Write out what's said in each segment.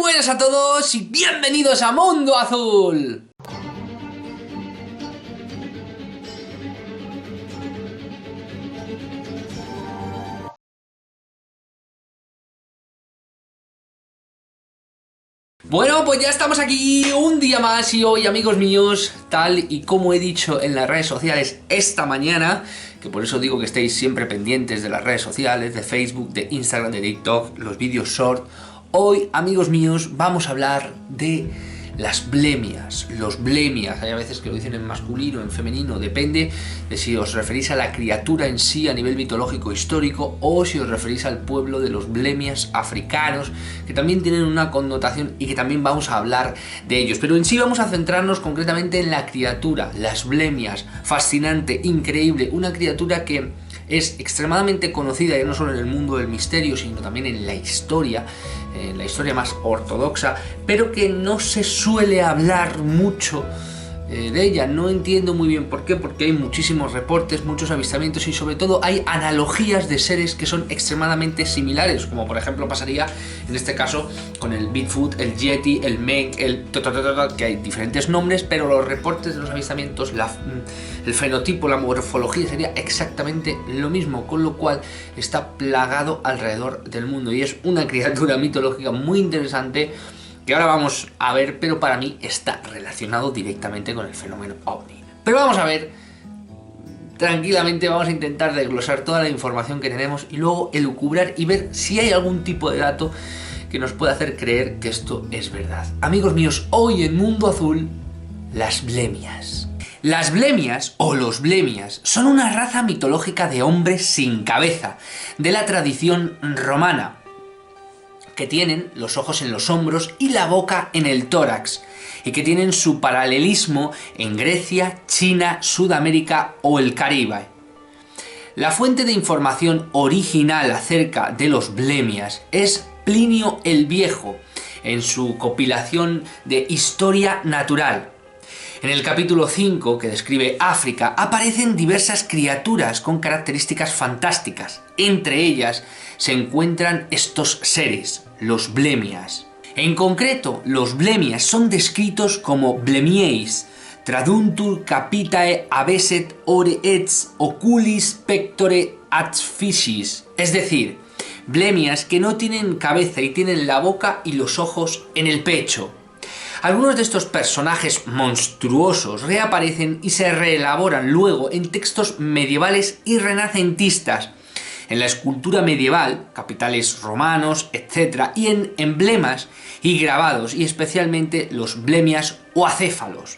buenas a todos y bienvenidos a Mundo Azul. Bueno, pues ya estamos aquí un día más y hoy, amigos míos, tal y como he dicho en las redes sociales esta mañana, que por eso digo que estéis siempre pendientes de las redes sociales, de Facebook, de Instagram, de TikTok, los vídeos short. Hoy, amigos míos, vamos a hablar de las blemias, los blemias. Hay a veces que lo dicen en masculino, en femenino, depende de si os referís a la criatura en sí a nivel mitológico histórico o si os referís al pueblo de los blemias africanos, que también tienen una connotación y que también vamos a hablar de ellos. Pero en sí vamos a centrarnos concretamente en la criatura, las blemias, fascinante, increíble, una criatura que es extremadamente conocida ya no solo en el mundo del misterio, sino también en la historia más ortodoxa, pero que no se suele hablar mucho de ella. No entiendo muy bien por qué, porque hay muchísimos reportes, muchos avistamientos y sobre todo hay analogías de seres que son extremadamente similares, como por ejemplo pasaría en este caso con el Bigfoot, el Yeti, el Meg, que hay diferentes nombres, pero los reportes de los avistamientos, el fenotipo, la morfología sería exactamente lo mismo, con lo cual está plagado alrededor del mundo y es una criatura mitológica muy interesante que ahora vamos a ver, pero para mí está relacionado directamente con el fenómeno OVNI. Pero vamos a ver, tranquilamente vamos a intentar desglosar toda la información que tenemos y luego elucubrar y ver si hay algún tipo de dato que nos pueda hacer creer que esto es verdad. Amigos míos, hoy en Mundo Azul, las blemias. Las blemias o los blemias son una raza mitológica de hombres sin cabeza, de la tradición romana, que tienen los ojos en los hombros y la boca en el tórax, y que tienen su paralelismo en Grecia, China, Sudamérica o el Caribe. La fuente de información original acerca de los blemias es Plinio el Viejo, en su compilación de Historia Natural. En el capítulo 5, que describe África, aparecen diversas criaturas con características fantásticas. Entre ellas se encuentran estos seres, los blemias. En concreto, los blemias son descritos como blemies, traduntur capitae abeset ore ets oculis pectore at fiscis, es decir, blemias que no tienen cabeza y tienen la boca y los ojos en el pecho. Algunos de estos personajes monstruosos reaparecen y se reelaboran luego en textos medievales y renacentistas, en la escultura medieval, capiteles romanos, etc., y en emblemas y grabados, y especialmente los blemias o acéfalos.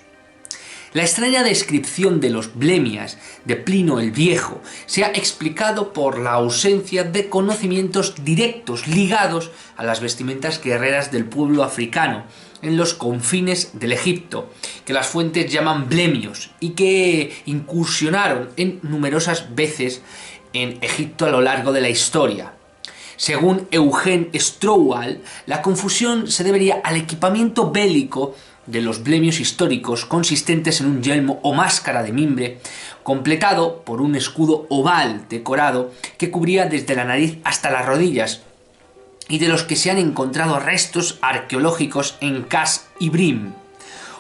La extraña descripción de los blemias de Plinio el Viejo se ha explicado por la ausencia de conocimientos directos ligados a las vestimentas guerreras del pueblo africano en los confines del Egipto, que las fuentes llaman blemios y que incursionaron en numerosas veces en Egipto a lo largo de la historia. Según Eugen Strouhal, la confusión se debería al equipamiento bélico de los blemios históricos, consistentes en un yelmo o máscara de mimbre, completado por un escudo oval decorado que cubría desde la nariz hasta las rodillas, y de los que se han encontrado restos arqueológicos en Kas y Brim.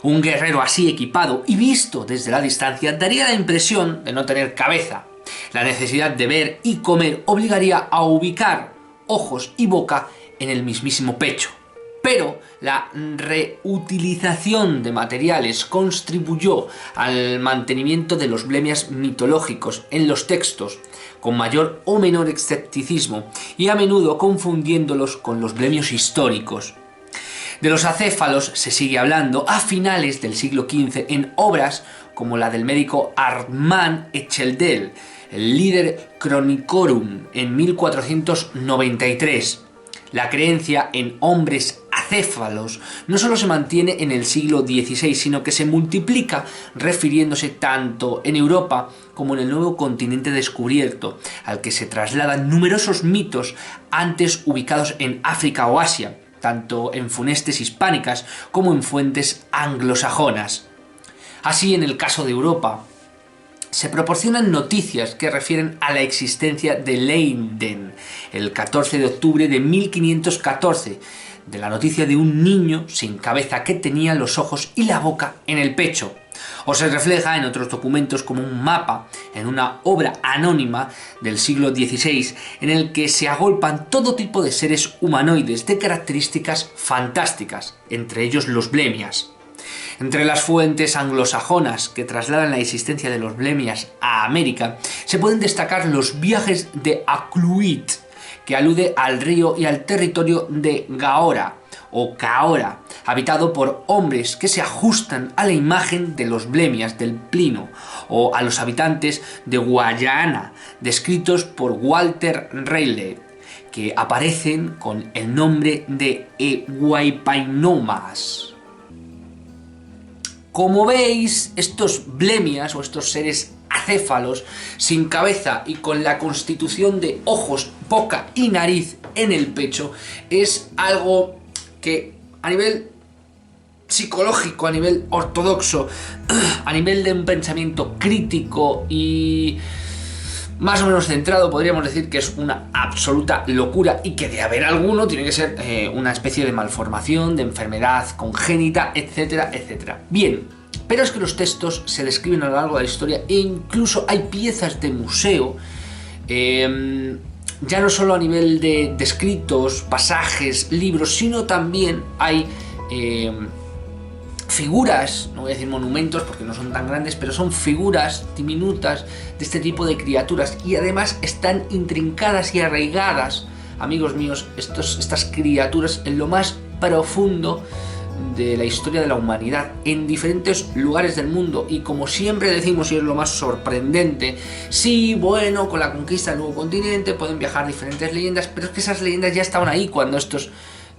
Un guerrero así equipado y visto desde la distancia daría la impresión de no tener cabeza. La necesidad de ver y comer obligaría a ubicar ojos y boca en el mismísimo pecho. Pero la reutilización de materiales contribuyó al mantenimiento de los blemias mitológicos en los textos, con mayor o menor escepticismo y a menudo confundiéndolos con los blemios históricos. De los acéfalos se sigue hablando a finales del siglo XV en obras como la del médico Armand Echeldel, el Liber Chronicorum, en 1493. La creencia en hombres acéfalos no solo se mantiene en el siglo XVI, sino que se multiplica refiriéndose tanto en Europa como en el nuevo continente descubierto, al que se trasladan numerosos mitos antes ubicados en África o Asia, tanto en funestes hispánicas como en fuentes anglosajonas. Así, en el caso de Europa, se proporcionan noticias que refieren a la existencia de Leyden, el 14 de octubre de 1514, de la noticia de un niño sin cabeza que tenía los ojos y la boca en el pecho. O se refleja en otros documentos como un mapa en una obra anónima del siglo XVI en el que se agolpan todo tipo de seres humanoides de características fantásticas, entre ellos los blemias. Entre las fuentes anglosajonas que trasladan la existencia de los blemias a América se pueden destacar los viajes de Akluit, que alude al río y al territorio de Gaora o Caora, habitado por hombres que se ajustan a la imagen de los blemias del Plino, o a los habitantes de Guayana, descritos por Walter Raleigh, que aparecen con el nombre de Ehuaypainomas. Como veis, estos blemias o estos seres acéfalos sin cabeza y con la constitución de ojos, boca y nariz en el pecho es algo que a nivel psicológico, a nivel ortodoxo, a nivel de un pensamiento crítico y más o menos centrado, podríamos decir que es una absoluta locura y que de haber alguno tiene que ser una especie de malformación, de enfermedad congénita, etcétera, etcétera. Bien, pero es que los textos se describen a lo largo de la historia e incluso hay piezas de museo, ya no solo a nivel de escritos, pasajes, libros, sino también hay figuras, no voy a decir monumentos porque no son tan grandes, pero son figuras diminutas de este tipo de criaturas y además están intrincadas y arraigadas, amigos míos, estas criaturas en lo más profundo de la historia de la humanidad en diferentes lugares del mundo. Y como siempre decimos, y es lo más sorprendente, sí, bueno, con la conquista del nuevo continente pueden viajar diferentes leyendas, pero es que esas leyendas ya estaban ahí cuando estos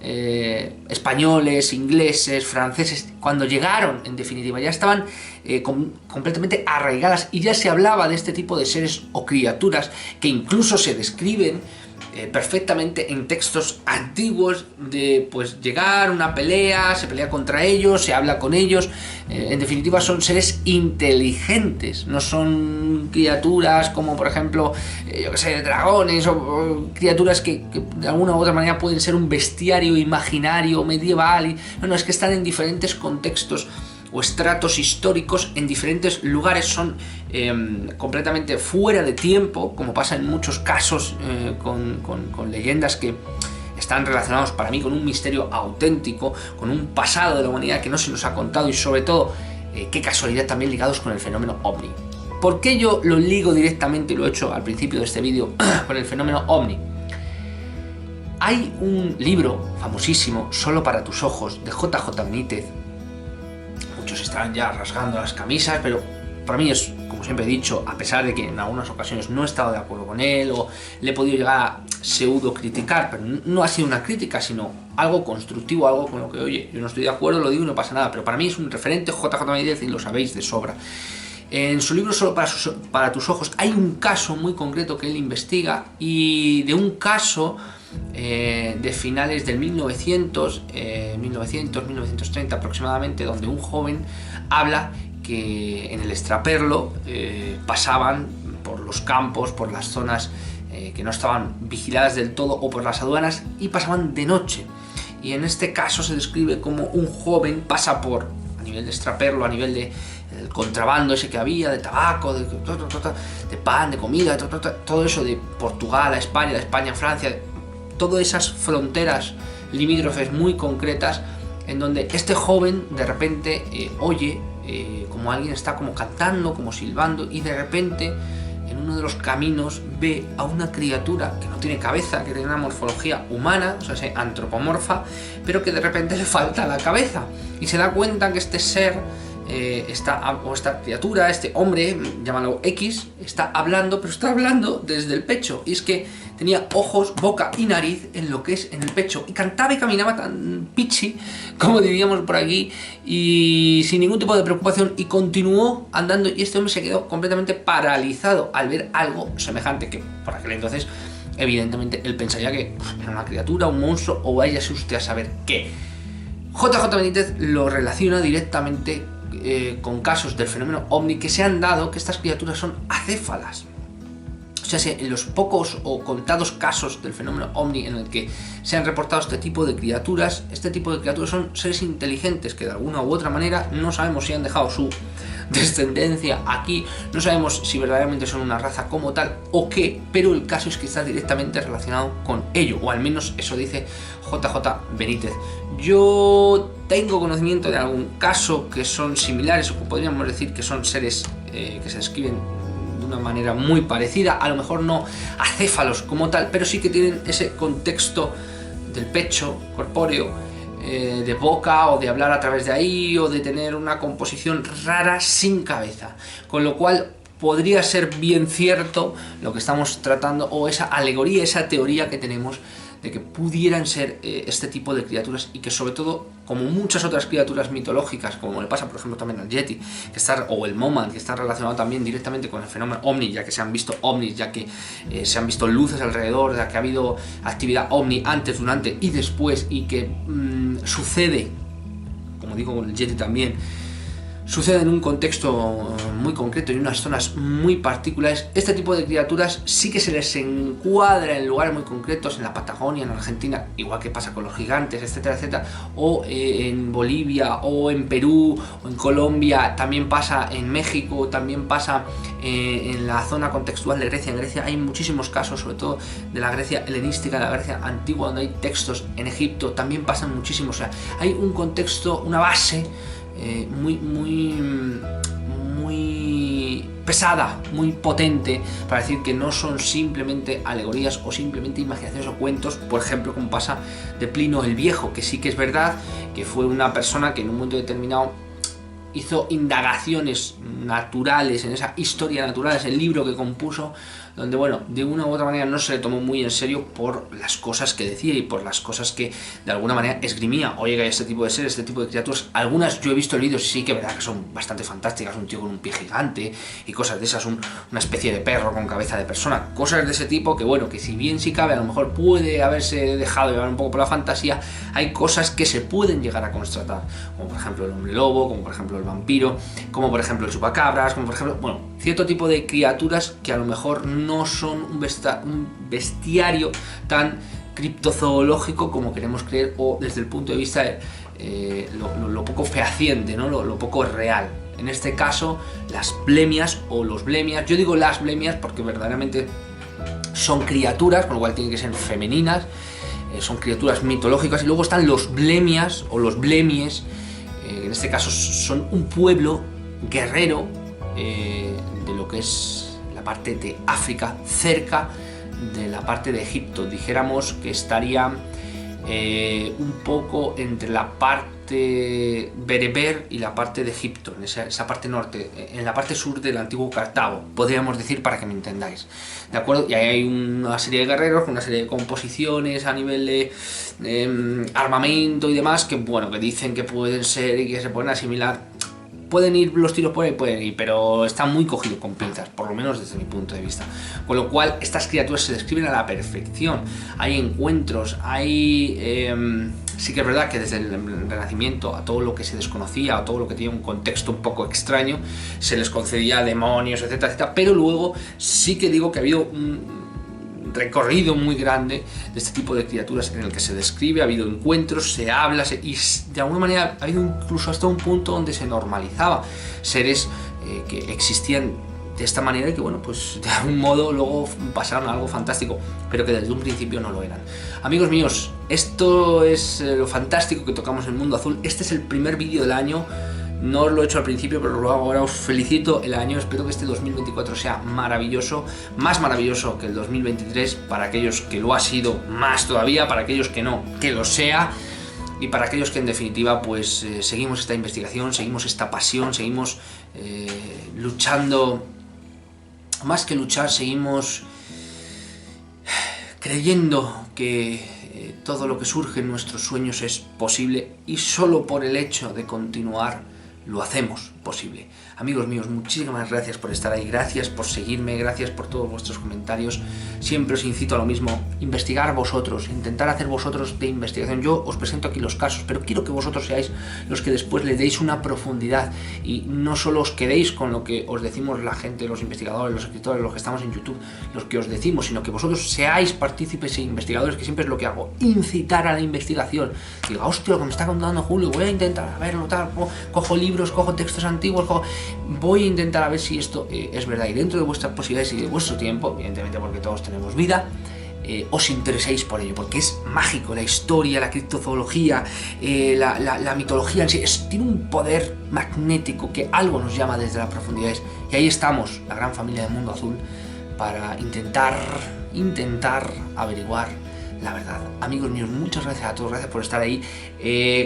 españoles, ingleses, franceses, cuando llegaron, en definitiva, ya estaban completamente arraigadas y ya se hablaba de este tipo de seres o criaturas que incluso se describen perfectamente en textos antiguos de pues llegar una pelea, se pelea contra ellos, se habla con ellos, en definitiva son seres inteligentes, no son criaturas como por ejemplo yo que sé, dragones o criaturas que de alguna u otra manera pueden ser un bestiario imaginario medieval, no, es que están en diferentes contextos o estratos históricos en diferentes lugares, son completamente fuera de tiempo, como pasa en muchos casos con leyendas que están relacionados para mí con un misterio auténtico, con un pasado de la humanidad que no se nos ha contado y sobre todo, qué casualidad, también ligados con el fenómeno OVNI. ¿Por qué yo lo ligo directamente, y lo he hecho al principio de este vídeo, con el fenómeno OVNI? Hay un libro famosísimo, Solo para tus ojos, de JJ Benítez. Muchos están ya rasgando las camisas, pero para mí es, como siempre he dicho, a pesar de que en algunas ocasiones no he estado de acuerdo con él o le he podido llegar a pseudo criticar, pero no ha sido una crítica, sino algo constructivo, algo con lo que, oye, yo no estoy de acuerdo, lo digo y no pasa nada, pero para mí es un referente JJ Benítez y lo sabéis de sobra. En su libro Solo para tus ojos hay un caso muy concreto que él investiga, y de un caso de finales del 1930 aproximadamente, donde un joven habla que en el extraperlo pasaban por los campos, por las zonas que no estaban vigiladas del todo o por las aduanas, y pasaban de noche. Y en este caso se describe como un joven pasa por, a nivel de extraperlo, a nivel de el contrabando ese que había, de tabaco, de pan, de comida, todo eso de Portugal a España, de España a Francia, todas esas fronteras limítrofes muy concretas, en donde este joven de repente oye como alguien está como cantando, como silbando, y de repente en uno de los caminos ve a una criatura que no tiene cabeza, que tiene una morfología humana, o sea, antropomorfa, pero que de repente le falta la cabeza, y se da cuenta que este ser esta criatura, este hombre, llámalo X, está hablando, pero está hablando desde el pecho, y es que tenía ojos, boca y nariz en lo que es en el pecho, y cantaba y caminaba tan pichi, como diríamos por aquí, y sin ningún tipo de preocupación, y continuó andando, y este hombre se quedó completamente paralizado al ver algo semejante, que por aquel entonces evidentemente él pensaría que era una criatura, un monstruo, o váyase usted a saber qué. JJ Benítez lo relaciona directamente con casos del fenómeno OVNI que se han dado, que estas criaturas son acéfalas. O sea, en los pocos o contados casos del fenómeno OVNI en el que se han reportado este tipo de criaturas son seres inteligentes que de alguna u otra manera no sabemos si han dejado su descendencia aquí, no sabemos si verdaderamente son una raza como tal o qué, pero el caso es que está directamente relacionado con ello, o al menos eso dice JJ Benítez. Yo tengo conocimiento de algún caso que son similares, o podríamos decir que son seres que se describen de una manera muy parecida, a lo mejor no acéfalos como tal, pero sí que tienen ese contexto del pecho corpóreo, de boca, o de hablar a través de ahí, o de tener una composición rara sin cabeza, con lo cual podría ser bien cierto lo que estamos tratando, o esa alegoría, esa teoría que tenemos de que pudieran ser este tipo de criaturas, y que sobre todo, como muchas otras criaturas mitológicas, como le pasa por ejemplo también al Yeti, o el Moman, que está relacionado también directamente con el fenómeno OVNI, ya que se han visto OVNIs, ya que se han visto luces alrededor, ya que ha habido actividad OVNI antes, durante y después, y que sucede, como digo con el Yeti también, sucede en un contexto muy concreto y en unas zonas muy particulares. Este tipo de criaturas sí que se les encuadra en lugares muy concretos, en la Patagonia, en Argentina, igual que pasa con los gigantes, etcétera, etcétera, o en Bolivia, o en Perú, o en Colombia, también pasa en México, también pasa en la zona contextual de Grecia. En Grecia hay muchísimos casos, sobre todo de la Grecia helenística, de la Grecia antigua, donde hay textos. En Egipto también pasan muchísimos. O sea, hay un contexto, una base muy pesada, muy potente, para decir que no son simplemente alegorías o simplemente imaginaciones o cuentos, por ejemplo, como pasa de Plinio el Viejo, que sí que es verdad que fue una persona que en un momento determinado hizo indagaciones naturales en esa historia natural, ese libro que compuso, donde, bueno, de una u otra manera no se le tomó muy en serio por las cosas que decía y por las cosas que de alguna manera esgrimía. Oye, que este tipo de seres, este tipo de criaturas, algunas yo he visto el vídeo, sí que verdad que son bastante fantásticas, un tío con un pie gigante y cosas de esas, una especie de perro con cabeza de persona, cosas de ese tipo que, bueno, que si bien sí cabe, a lo mejor puede haberse dejado llevar un poco por la fantasía, hay cosas que se pueden llegar a constatar, como por ejemplo el hombre lobo, como por ejemplo el vampiro, como por ejemplo el chupacabras, como por ejemplo, bueno, cierto tipo de criaturas que a lo mejor no son un bestiario tan criptozoológico como queremos creer, o desde el punto de vista de lo poco fehaciente, ¿no? lo poco real. En este caso, las blemias o los blemias, yo digo las blemias porque verdaderamente son criaturas, con lo cual tienen que ser femeninas, son criaturas mitológicas, y luego están los blemias o los blemies, en este caso son un pueblo guerrero de lo que es la parte de África, cerca de la parte de Egipto. Dijéramos que estaría un poco entre la parte bereber y la parte de Egipto, en esa parte norte, en la parte sur del antiguo Cartago, podríamos decir, para que me entendáis, ¿de acuerdo? Y ahí hay una serie de guerreros, una serie de composiciones a nivel de armamento y demás, que, bueno, que dicen que pueden ser y que se pueden asimilar. Pueden ir los tiros por ahí, pueden ir, pero está muy cogido con pinzas, por lo menos desde mi punto de vista. Con lo cual, estas criaturas se describen a la perfección. Hay encuentros, sí que es verdad que desde el Renacimiento, a todo lo que se desconocía, a todo lo que tenía un contexto un poco extraño, se les concedía demonios, etcétera, etcétera. Pero luego sí que digo que ha habido un recorrido muy grande de este tipo de criaturas en el que se describe, ha habido encuentros, se habla, y de alguna manera ha habido incluso hasta un punto donde se normalizaba seres que existían de esta manera y que, bueno, pues de algún modo luego pasaron a algo fantástico, pero que desde un principio no lo eran. Amigos míos, esto es lo fantástico que tocamos en Mundo Azul. Este es el primer vídeo del año. No os lo he hecho al principio, pero lo hago ahora. Os felicito el año, espero que este 2024 sea maravilloso, más maravilloso que el 2023, para aquellos que lo ha sido, más todavía, para aquellos que no, que lo sea, y para aquellos que en definitiva pues seguimos esta investigación, seguimos esta pasión, seguimos luchando, más que luchar, seguimos creyendo que todo lo que surge en nuestros sueños es posible, y solo por el hecho de continuar lo hacemos posible. Amigos míos, muchísimas gracias por estar ahí, gracias por seguirme, gracias por todos vuestros comentarios. Siempre os incito a lo mismo, investigar vosotros, intentar hacer vosotros de investigación. Yo os presento aquí los casos, pero quiero que vosotros seáis los que después le deis una profundidad y no solo os quedéis con lo que os decimos la gente, los investigadores, los escritores, los que estamos en YouTube, los que os decimos, sino que vosotros seáis partícipes e investigadores, que siempre es lo que hago, incitar a la investigación. Diga, hostia, lo que me está contando Julio, voy a intentar verlo, tal, cojo libros, cojo textos antiguos, voy a intentar a ver si esto es verdad, y dentro de vuestras posibilidades y de vuestro tiempo, evidentemente porque todos tenemos vida, os intereséis por ello, porque es mágico. La historia, la criptozoología, la mitología en sí, tiene un poder magnético que algo nos llama desde las profundidades, y ahí estamos, la gran familia de Mundo Azul, para intentar averiguar la verdad. Amigos míos, muchas gracias a todos, gracias por estar ahí.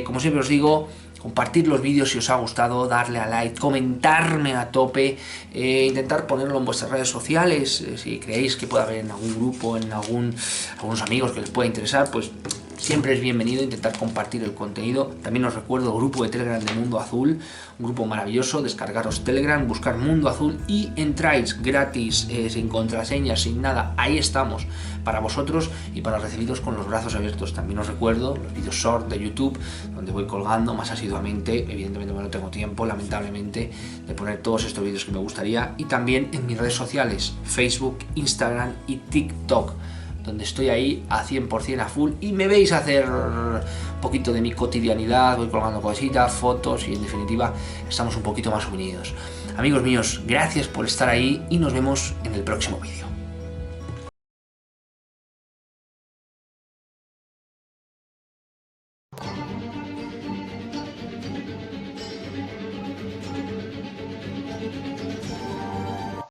Como siempre os digo, compartir los vídeos si os ha gustado, darle a like, comentarme a tope, intentar ponerlo en vuestras redes sociales, si creéis que puede haber en algún grupo, en algunos amigos que les pueda interesar, pues siempre es bienvenido intentar compartir el contenido. También os recuerdo el grupo de Telegram de Mundo Azul, un grupo maravilloso. Descargaros Telegram, buscar Mundo Azul y entráis gratis, sin contraseñas, sin nada. Ahí estamos para vosotros y para recibiros con los brazos abiertos. También os recuerdo los vídeos short de YouTube, donde voy colgando más asiduamente. Evidentemente no tengo tiempo, lamentablemente, de poner todos estos vídeos que me gustaría. Y también en mis redes sociales, Facebook, Instagram y TikTok, donde estoy ahí a 100% a full y me veis hacer un poquito de mi cotidianidad, voy colgando cositas, fotos y en definitiva estamos un poquito más unidos. Amigos míos, gracias por estar ahí y nos vemos en el próximo vídeo.